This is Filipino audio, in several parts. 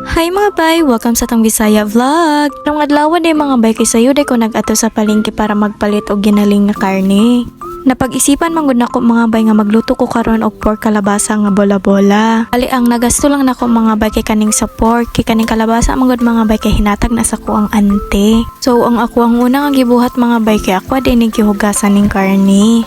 Hi mga bay! Welcome sa tong Bisaya Vlog! Nung adlaw day mga bay kay sayo day ko nag-ato sa palengke para magpalit og ginaling nga karne. Napag-isipan man gud nako mga bay nga magluto ko karon og pork kalabasa nga bola-bola. Ali ang nagasto lang nako mga bay kay kaning sa pork, kay kaning kalabasa man gud mga bay kay hinatag na sa ko ang ante. So ang ako ang una nga gibuhat mga bay kay ako din gihugasan ning karne.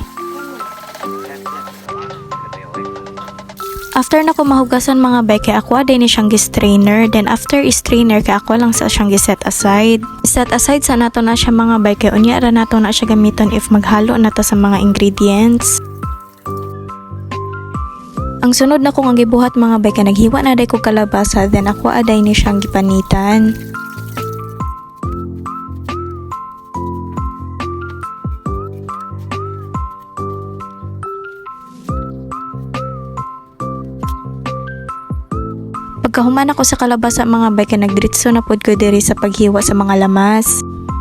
After na ko mahugasan mga bay kay aqua din ni siyang gi-strainer, then after i-strainer kay aqua lang sa siyang gi-set aside. Set aside sa nato na siya mga bay kay unya ra nato na siya gamiton if maghalo na to sa mga ingredients. Ang sunod na ko nga gibuhat mga bay kay naghiwa na day ko kalabasa, then aqua aday ni siyang gipanitan. Pagkahuman ako sa kalabasa mga bay kay nagdiretso na pod ko diri sa paghiwa sa mga lamas.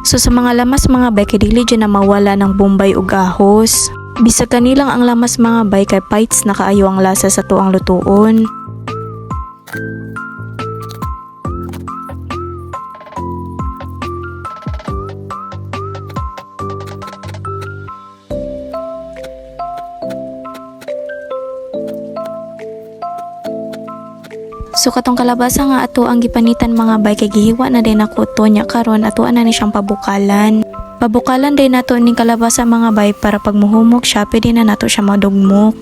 So sa mga lamas mga bay kay dili dyan na mawala ng bombay ug ahos. Bisag kanilang ang lamas mga bay kay bites na kaayo ang lasa sa tuang lutuon. So katong kalabasa nga ato ang gipanitan mga bay kay gihiwa na din ako to nya karon ato na ni siyang pabukalan. Pabukalan din nato ning kalabasa mga bay para pag muhumok siya pwede na nato siya madugmok.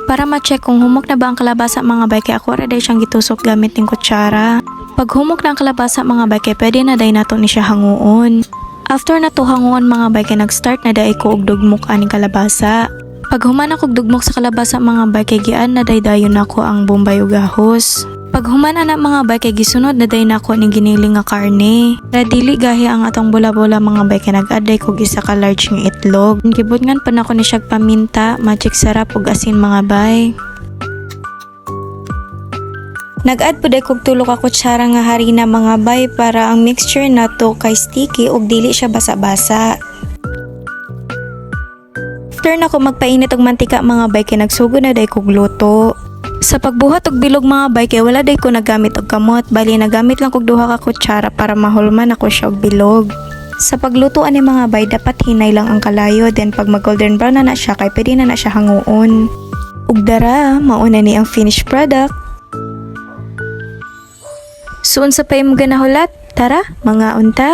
Para ma-check kung humok na ba ang kalabasa mga bay kay ako ra day siyang gitusok gamit ning kutsara. Pag humok na ang kalabasa mga bay kay pwede na day nato ni siya hanguon. After nato hanguon mga bay kay nag-start na day ko og dugmok aning kalabasa. Pag human ako dugmok sa kalabasa mga bay kay gian na day dayon nako ang bombay ug ahos. Pag humana na mga bay kay gisunod na day nako ning giniling nga karne. Ra dili gahi ang atong bola-bola mga bay kay nag-add ko isa ka large nga itlog. Gibutngan pa nako ni siyag paminta, magic sarap ug asin mga bay. Nag-add pud ay kog tulo ka kutsara nga harina mga bay para ang mixture nato kay sticky ug dili siya basa-basa. After nako magpainit og mantika mga bay kay nagsugod na day kog luto. Sa pagbuhat og bilog mga bay kay wala day ko nagamit og kamot, bali nagamit lang kog duha ka kutsara para mahulman ako siya og bilog. Sa pagluto ani mga bay dapat hinay lang ang kalayo, then pag mag golden brown na siya kay pwede na siya hanguon. Ug dara, mauna ni ang finished product. Suon sa pay mo ganahulat, tara mga unta.